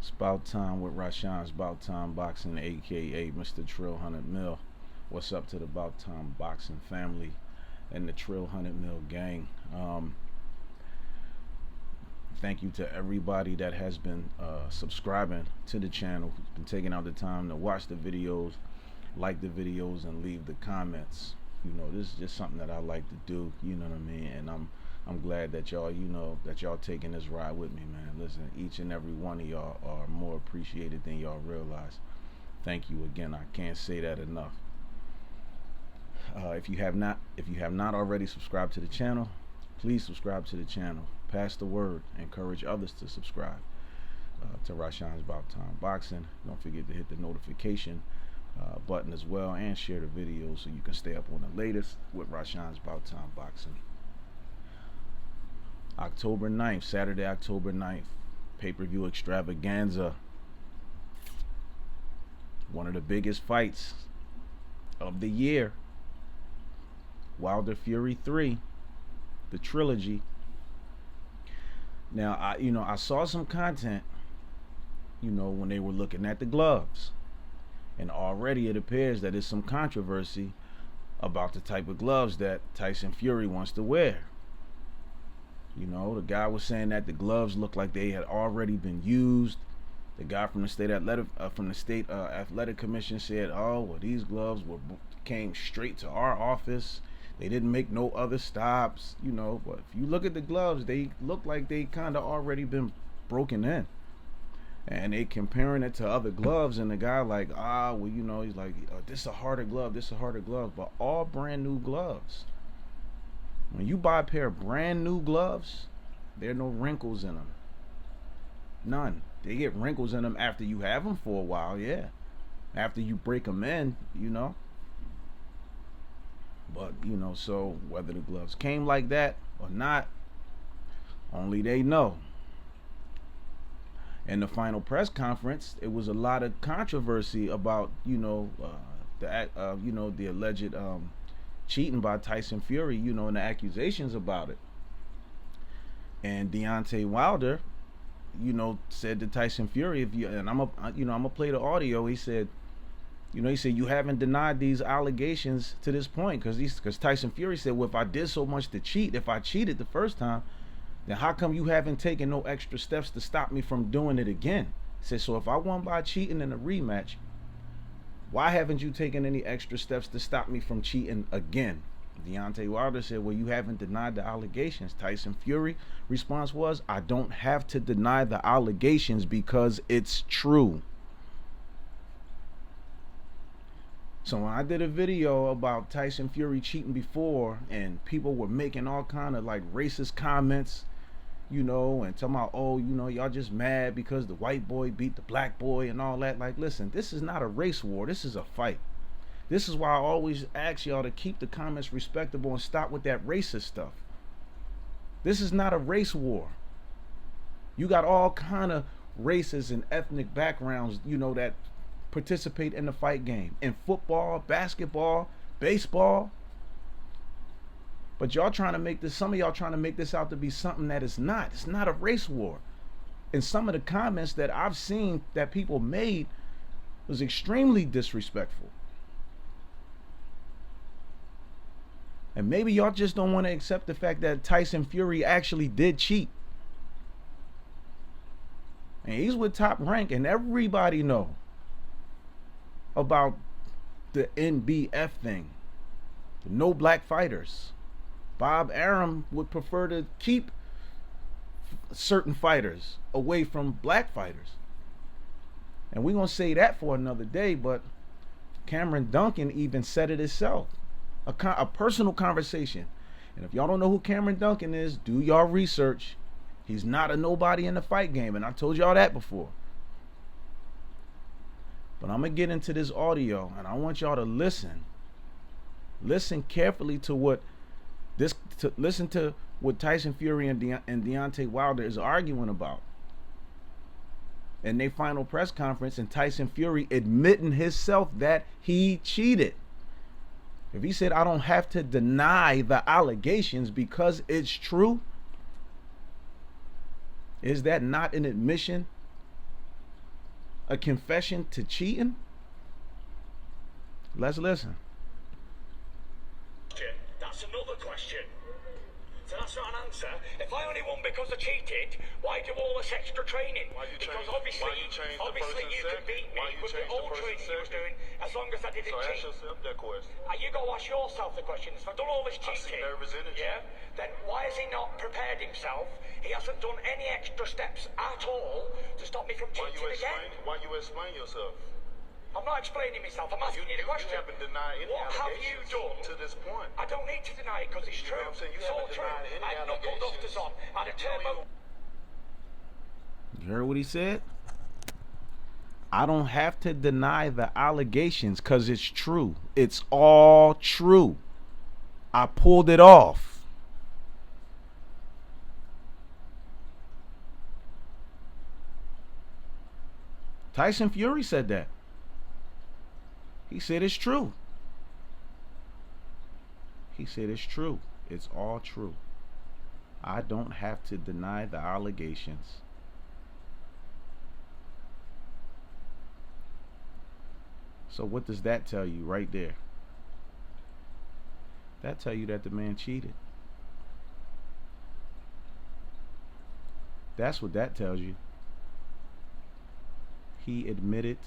It's about time with Rashawn. It's about time boxing, aka Mr. Trill 100 Mil. What's up to the About Time Boxing family and the Trill 100 Mil gang? Thank you to everybody that has been subscribing to the channel, been taking out the time to watch the videos, like the videos, and leave the comments. You know, this is just something that I like to do. You know what I mean? And I'm glad that y'all, that y'all taking this ride with me, man. Listen, each and every one of y'all are more appreciated than y'all realize. Thank you again. I can't say that enough. If you have not already subscribed to the channel, please subscribe to the channel. Pass the word. Encourage others to subscribe to Rashawn's About Time Boxing. Don't forget to hit the notification button as well, and share the video so you can stay up on the latest with Rashawn's About Time Boxing. October 9th, Saturday, October 9th, pay-per-view extravaganza. One of the biggest fights of the year. Wilder Fury 3, the trilogy. Now, I saw some content, when they were looking at the gloves, and already it appears that there's some controversy about the type of gloves that Tyson Fury wants to wear. The guy was saying that the gloves looked like they had already been used. The guy from the state athletic commission said, "Oh, well, these gloves came straight to our office. They didn't make no other stops." But if you look at the gloves, they look like they kind of already been broken in. And they comparing it to other gloves, and the guy like, he's like, this is a harder glove, but all brand new gloves. When you buy a pair of brand new gloves, there are no wrinkles in them. None. They get wrinkles in them after you have them for a while, yeah. After you break them in, But, so whether the gloves came like that or not, only they know. In the final press conference, it was a lot of controversy about, the alleged cheating by Tyson Fury, and the accusations about it. And Deontay Wilder, said to Tyson Fury, I'm gonna play the audio. He said, you haven't denied these allegations to this point, because Tyson Fury said, well, if I did so much to cheat, if I cheated the first time, then how come you haven't taken no extra steps to stop me from doing it again? He said, so if I won by cheating in a rematch, why haven't you taken any extra steps to stop me from cheating again? Deontay Wilder said, well, you haven't denied the allegations. Tyson Fury response was, I don't have to deny the allegations because it's true. So when I did a video about Tyson Fury cheating before, and people were making all kind of like racist comments, and talking about, y'all just mad because the white boy beat the black boy and all that. Like, listen, this is not a race war. This is a fight. This is why I always ask y'all to keep the comments respectable and stop with that racist stuff. This is not a race war. You got all kind of races and ethnic backgrounds, that participate in the fight game. In football, basketball, baseball. But y'all trying to make this, some of y'all trying to make this out to be something that it's not. It's not a race war. And some of the comments that I've seen that people made was extremely disrespectful. And maybe y'all just don't want to accept the fact that Tyson Fury actually did cheat. And he's with Top Rank, and everybody know about the NBF thing. The no black fighters. Bob Arum would prefer to keep certain fighters away from black fighters. And we're going to say that for another day, but Cameron Duncan even said it himself. A personal conversation. And if y'all don't know who Cameron Duncan is, do y'all research. He's not a nobody in the fight game, and I told y'all that before. But I'm going to get into this audio, and I want y'all to listen. Listen carefully to listen to what Tyson Fury and Deontay Wilder is arguing about. In their final press conference, and Tyson Fury admitting himself that he cheated. If he said, I don't have to deny the allegations because it's true, is that not an admission a confession to cheating? Let's listen. That's another question. So that's not an answer. If I only won because I cheated, why do all this extra training? Because obviously you could beat me with the old training you was doing as long as I didn't cheat. So ask yourself that question. You got to ask yourself the question. If I've done all this cheating, yeah, then why has he not prepared himself? He hasn't done any extra steps at all to stop me from cheating again. Why you explain yourself? I'm not explaining myself. I'm asking you the question. You haven't denied any what have you done to this point? I don't need to deny it because it's true. What I'm saying? It's all true. I had knuckle dufters on. I had a turbo. You heard what he said? I don't have to deny the allegations because it's true. It's all true. I pulled it off. Tyson Fury said that. He said it's true. He said it's true. It's all true. I don't have to deny the allegations. So what does that tell you right there? That tell you that the man cheated. That's what that tells you. He admitted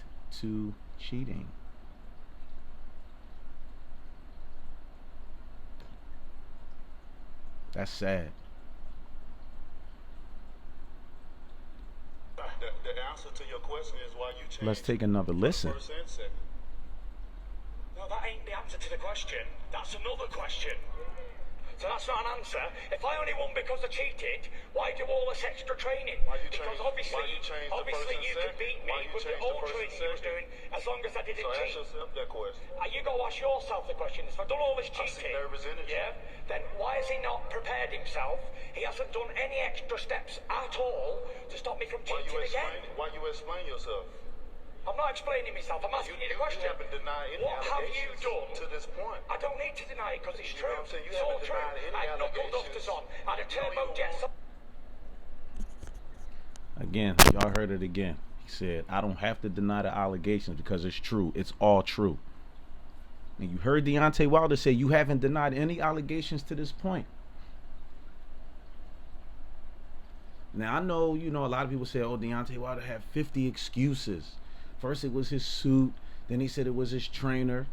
to cheating. That's sad. The answer to your question is why you changed. Let's take another listen. First and second. No, that ain't the answer to the question. That's another question. So that's not an answer. If I only won because I cheated, why do all this extra training? Because obviously you could beat me with the old training you was doing as long as I didn't cheat. So ask yourself that question. You got to ask yourself the question. If I've done all this cheating, yeah, then why has he not prepared himself? He hasn't done any extra steps at all to stop me from cheating again. Why you explain yourself? I'm not explaining myself. I'm asking you the question. You haven't denied any what have you done to this point? I don't need to deny it because it's true. What I'm saying? It's all true. I had knuckle dufters on. I had a turbo jet. Again, y'all heard it again. He said, I don't have to deny the allegations because it's true. It's all true. And you heard Deontay Wilder say you haven't denied any allegations to this point. Now, I know, a lot of people say, oh, Deontay Wilder had 50 excuses. First it was his suit, then he said it was his trainer.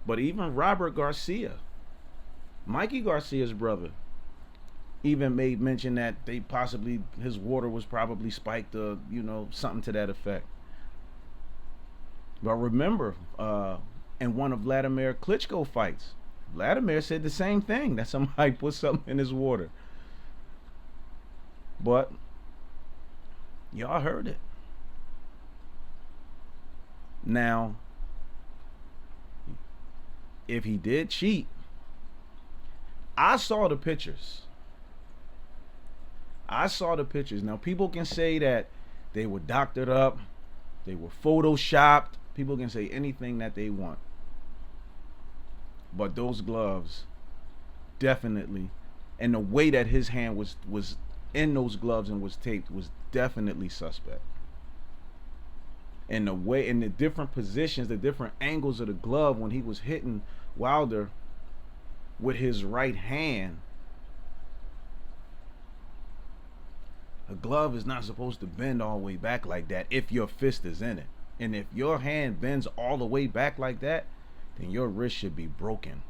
But even Robert Garcia, Mikey Garcia's brother, even made mention that his water was probably spiked or, something to that effect. But remember, in one of Vladimir Klitschko fights, Vladimir said the same thing, that somebody put something in his water. But y'all heard it. Now, if he did cheat, I saw the pictures. Now, people can say that they were doctored up, they were photoshopped. People can say anything that they want. But those gloves, definitely, and the way that his hand was in those gloves and was taped was definitely suspect. And the way, in the different positions, the different angles of the glove when he was hitting Wilder with his right hand. A glove is not supposed to bend all the way back like that if your fist is in it. And if your hand bends all the way back like that, then your wrist should be broken.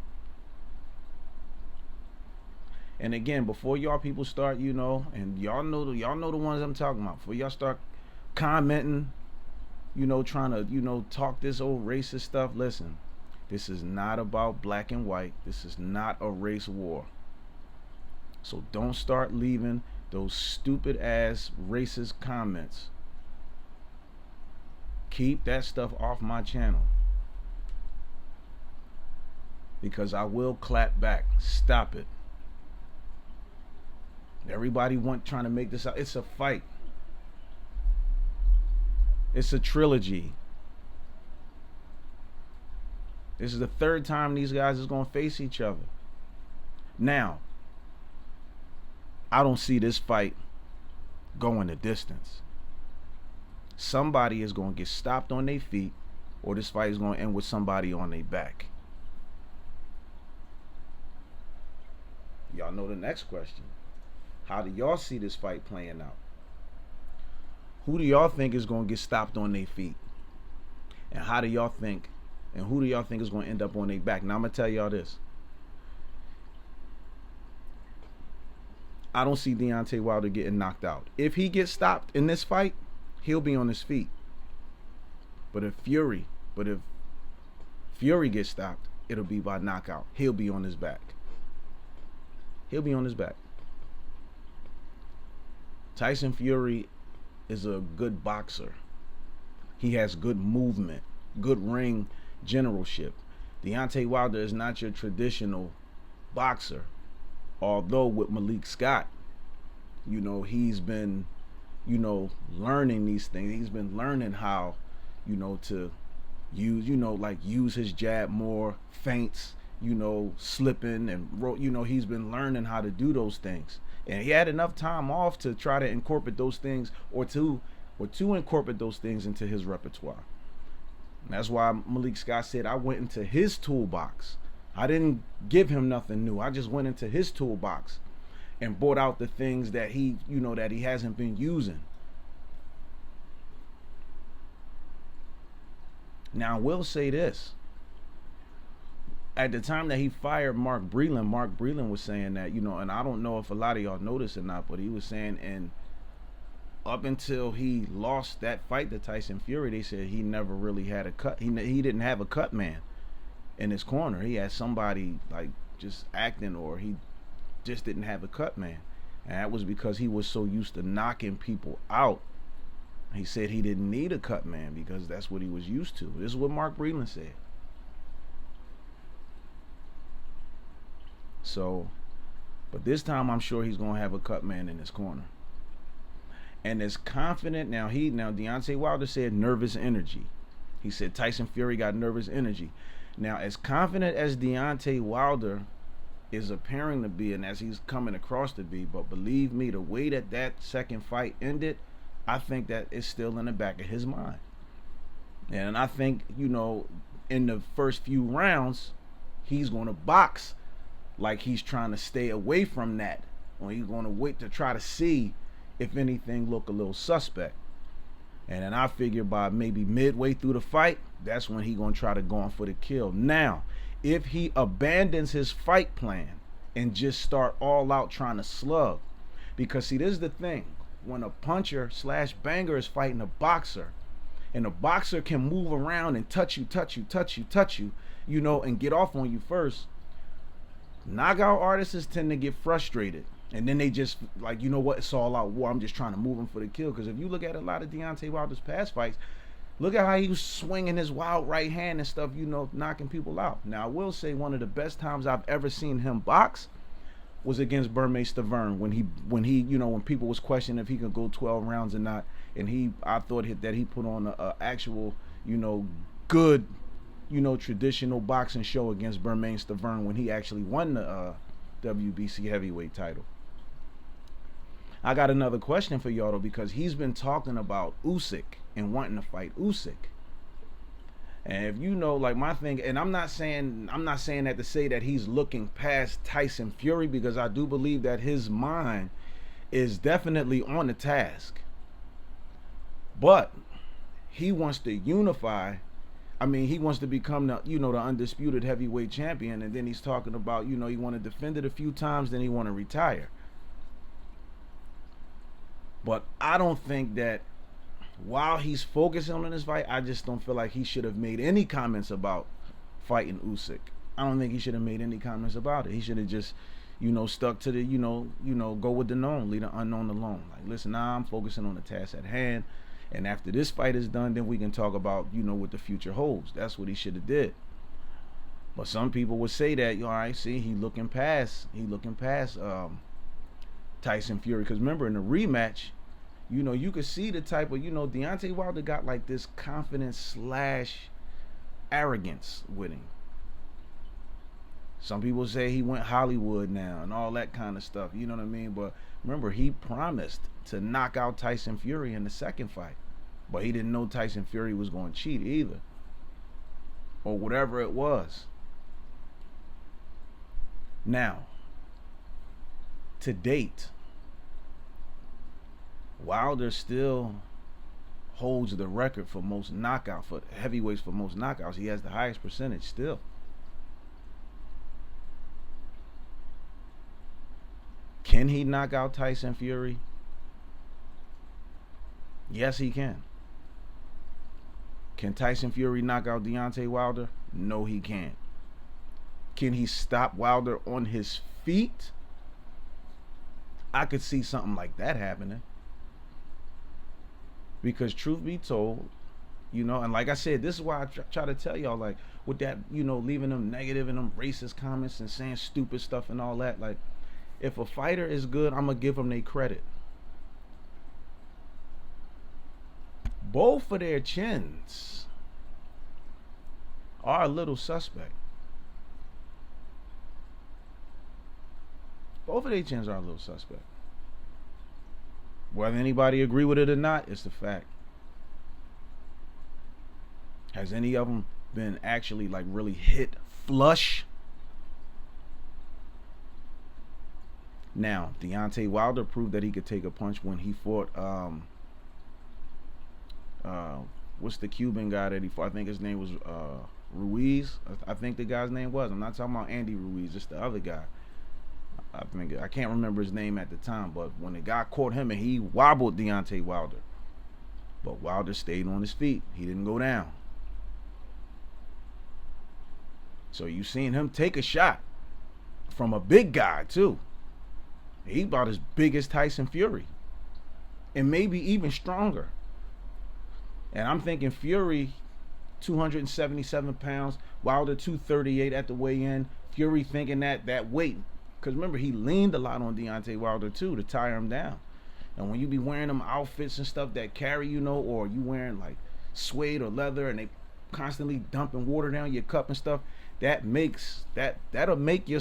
And again, before y'all people start, and y'all know the ones I'm talking about. Before y'all start commenting, trying to, talk this old racist stuff. Listen, this is not about black and white. This is not a race war. So don't start leaving those stupid ass racist comments. Keep that stuff off my channel, because I will clap back. Stop it. Everybody trying to make this out. It's a fight. It's a trilogy. This is the third time these guys is going to face each other. Now, I don't see this fight going the distance. somebody is going to get stopped on their feet, or this fight is going to end with somebody on their back. Y'all know the next question. How do y'all see this fight playing out? Who do y'all think is going to get stopped on their feet? And how do y'all think, and who do y'all think is going to end up on their back? Now, I'm going to tell y'all this. I don't see Deontay Wilder getting knocked out. If he gets stopped in this fight, he'll be on his feet. But if Fury gets stopped, it'll be by knockout. He'll be on his back. He'll be on his back. Tyson Fury is a good boxer. He has good movement, good ring generalship. Deontay Wilder is not your traditional boxer. Although with Malik Scott, he's been, learning these things. He's been learning how, to use his jab more, feints, slipping and, he's been learning how to do those things. And he had enough time off to try to incorporate those things or to incorporate those things into his repertoire. And that's why Malik Scott said, I went into his toolbox. I didn't give him nothing new. I just went into his toolbox and brought out the things that he hasn't been using. Now, I will say this. At the time that he fired Mark Breland was saying that, and I don't know if a lot of y'all noticed or not, but he was saying, and up until he lost that fight to Tyson Fury, they said he never really had a cut. He didn't have a cut man in his corner. He had somebody like just acting, or he just didn't have a cut man. And that was because he was so used to knocking people out. He said he didn't need a cut man because that's what he was used to. This is what Mark Breland said. So, but this time I'm sure he's gonna have a cut man in his corner. And as confident now Deontay Wilder said nervous energy. He said Tyson Fury got nervous energy. Now, as confident as Deontay Wilder is appearing to be, and as he's coming across to be, but believe me, the way that second fight ended, I think that is still in the back of his mind. And I think, in the first few rounds, he's going to box like he's trying to stay away from that. Or he's going to wait to try to see if anything look a little suspect. And then I figure by maybe midway through the fight, that's when he's going to try to go on for the kill. Now, if he abandons his fight plan and just start all out trying to slug, because see, this is the thing. When a puncher / banger is fighting a boxer, and a boxer can move around and touch you, and get off on you first, knockout artists tend to get frustrated. And then they just like, it's all out war. I'm just trying to move him for the kill. Because if you look at a lot of Deontay Wilder's past fights, look at how he was swinging his wild right hand and stuff, knocking people out. Now, I will say one of the best times I've ever seen him box was against Stavern when people was questioning if he could go 12 rounds or not. And I thought that he put on a actual, good, traditional boxing show against Stavern when he actually won the WBC heavyweight title. I got another question for y'all though, because he's been talking about Usyk and wanting to fight Usyk. And if like my thing, and I'm not saying that to say that he's looking past Tyson Fury, because I do believe that his mind is definitely on the task. But he wants to unify. I mean, he wants to become the the undisputed heavyweight champion, and then he's talking about he want to defend it a few times, then he want to retire. But I don't think that while he's focusing on this fight, I just don't feel like he should have made any comments about fighting Usyk. I don't think he should have made any comments about it. He should have just, stuck to the, go with the known, leave the unknown alone. Like, listen, now I'm focusing on the task at hand. And after this fight is done, then we can talk about, what the future holds. That's what he should have did. But some people would say that, all right, see, he looking past Tyson Fury. Because remember, in the rematch, you could see the type of, Deontay Wilder got like this confidence / arrogance with him. Some people say he went Hollywood now and all that kind of stuff. You know what I mean? But remember, he promised to knock out Tyson Fury in the second fight. But he didn't know Tyson Fury was going to cheat either, or whatever it was. Now, to date, Wilder still holds the record for most knockouts, for heavyweights, for most knockouts. He has the highest percentage still. Can he knock out Tyson Fury? Yes, he can. Can Tyson Fury knock out Deontay Wilder? No, he can't. Can he stop Wilder on his feet? I could see something like that happening. Because truth be told, and like I said, this is why I try to tell y'all, like, with that, leaving them negative and them racist comments and saying stupid stuff and all that, like, if a fighter is good, I'm going to give them their credit. Both of their chins are a little suspect. Both of their chins are a little suspect. Whether anybody agree with it or not, it's the fact. Has any of them been actually like really hit flush? Now, Deontay Wilder proved that he could take a punch when he fought what's the Cuban guy that he fought? I think his name was Ruiz. I think the guy's name was. I'm not talking about Andy Ruiz, it's the other guy. I can't remember his name at the time, but when the guy caught him and he wobbled Deontay Wilder, but Wilder stayed on his feet. He didn't go down. So you seen him take a shot from a big guy too. He about as big as Tyson Fury, and maybe even stronger. And I'm thinking Fury 277 pounds, Wilder 238 at the weigh-in. Fury thinking that weight, because remember, he leaned a lot on Deontay Wilder too to tire him down. And when you be wearing them outfits and stuff that carry, or you wearing like suede or leather and they constantly dumping water down your cup and stuff, that'll make your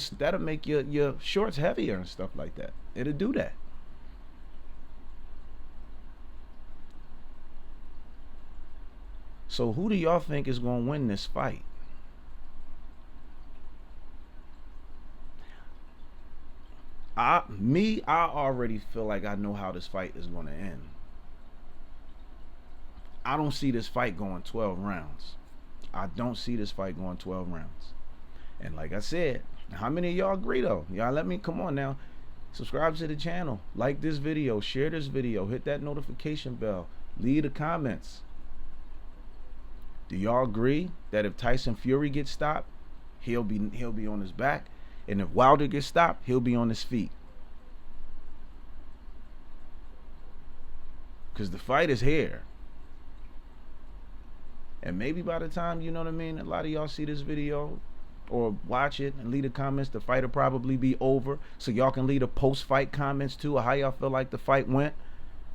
shorts heavier and stuff like that. It'll do that. So who do y'all think is going to win this fight? I already feel like I know how this fight is going to end. I don't see this fight going 12 rounds. I don't see this fight going 12 rounds. And like I said, how many of y'all agree though? Y'all let me, come on now. Subscribe to the channel. Like this video. Share this video. Hit that notification bell. Leave the comments. Do y'all agree that if Tyson Fury gets stopped, he'll be on his back? And if Wilder gets stopped, he'll be on his feet? Because the fight is here. And maybe by the time, a lot of y'all see this video or watch it and leave the comments, the fight will probably be over. So y'all can leave the post-fight comments too, or how y'all feel like the fight went.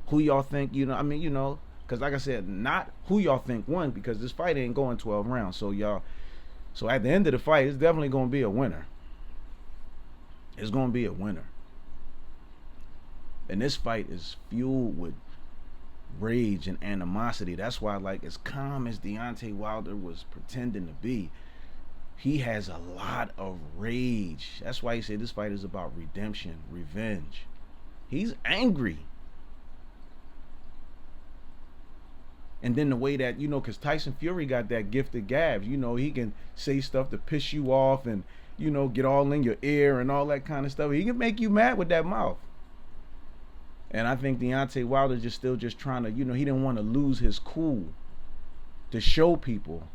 Who y'all think, because like I said, not who y'all think won, because this fight ain't going 12 rounds. So at the end of the fight, it's definitely going to be a winner. It's going to be a winner. And this fight is fueled with rage and animosity. That's why, like, as calm as Deontay Wilder was pretending to be, he has a lot of rage. That's why he said this fight is about redemption, revenge. He's angry. And then the way that, because Tyson Fury got that gift of gab, he can say stuff to piss you off and, get all in your ear and all that kind of stuff. He can make you mad with that mouth. And I think Deontay Wilder still trying to, he didn't want to lose his cool to show people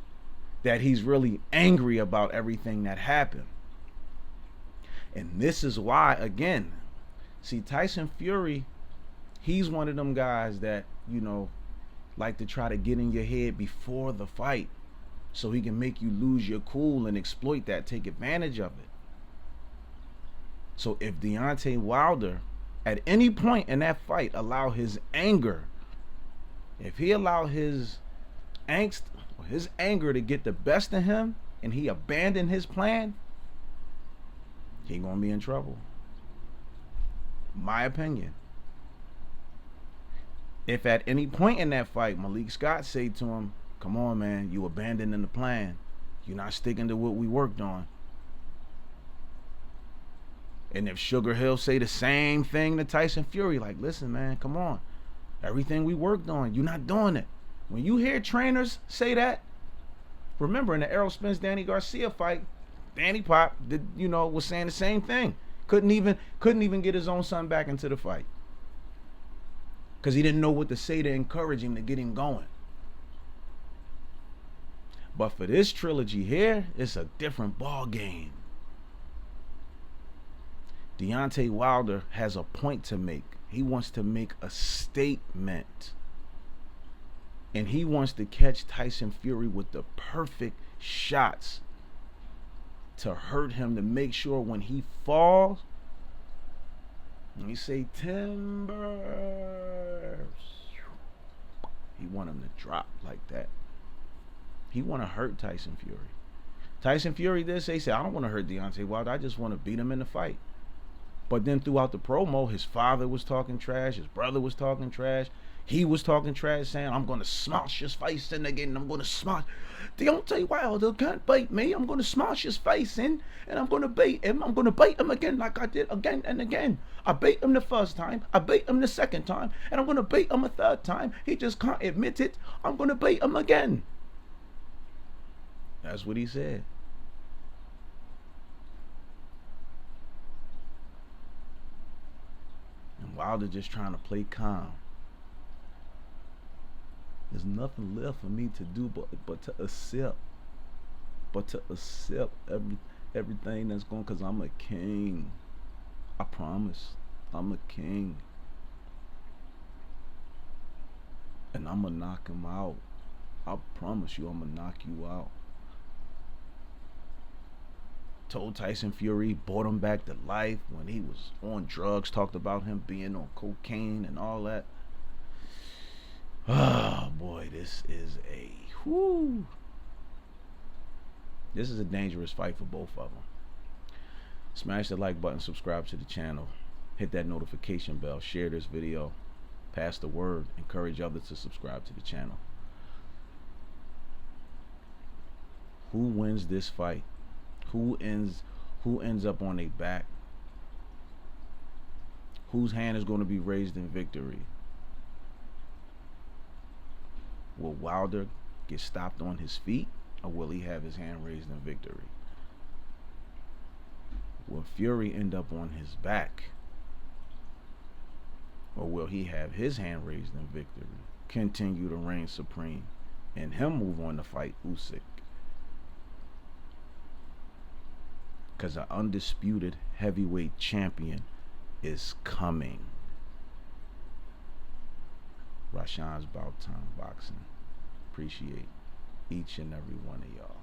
that he's really angry about everything that happened. And this is why, again, see, Tyson Fury, he's one of them guys that, like to try to get in your head before the fight so he can make you lose your cool and exploit that, take advantage of it. So if Deontay Wilder at any point in that fight allow his anger, if he allow his angst or his anger to get the best of him and he abandoned his plan, he gonna be in trouble. My opinion. If at any point in that fight Malik Scott say to him, come on, man, you abandoning the plan. You're not sticking to what we worked on. And if Sugar Hill say the same thing to Tyson Fury, like, listen, man, come on. Everything we worked on, you're not doing it. When you hear trainers say that, remember in the Errol Spence Danny Garcia fight, Danny Pop did, was saying the same thing. Couldn't even get his own son back into the fight. Because he didn't know what to say to encourage him to get him going. But for this trilogy here, it's a different ball game. Deontay Wilder has a point to make. He wants to make a statement. And he wants to catch Tyson Fury with the perfect shots to hurt him, to make sure when he falls, when he say timber, he want him to drop like that. He want to hurt Tyson Fury. Tyson Fury did say, I don't want to hurt Deontay Wilder. I just want to beat him in the fight. But then throughout the promo, his father was talking trash. His brother was talking trash. He was talking trash, saying, I'm going to smash his face in again. I'm going to smash. Deontay Wilder can't beat me. I'm going to smash his face in, and I'm going to beat him. I'm going to beat him again like I did again and again. I beat him the first time. I beat him the second time. And I'm going to beat him a third time. He just can't admit it. I'm going to beat him again. That's what he said. And Wilder just trying to play calm. There's nothing left for me to do but to accept. But to accept everything that's going, because I'm a king. I promise. I'm a king. And I'm going to knock him out. I promise you I'm going to knock you out. Told Tyson Fury, brought him back to life when he was on drugs, talked about him being on cocaine and all that. Oh boy, this is a This is a dangerous fight for both of them. Smash the like button, subscribe to the channel, hit that notification bell, share this video, pass the word, encourage others to subscribe to the channel. Who wins this fight? Who ends up on their back? Whose hand is going to be raised in victory? Will Wilder get stopped on his feet, or will he have his hand raised in victory? Will Fury end up on his back, or will he have his hand raised in victory, continue to reign supreme, and him move on to fight Usyk? Because an undisputed heavyweight champion is coming. Rashawn's About Time Boxing. Appreciate each and every one of y'all.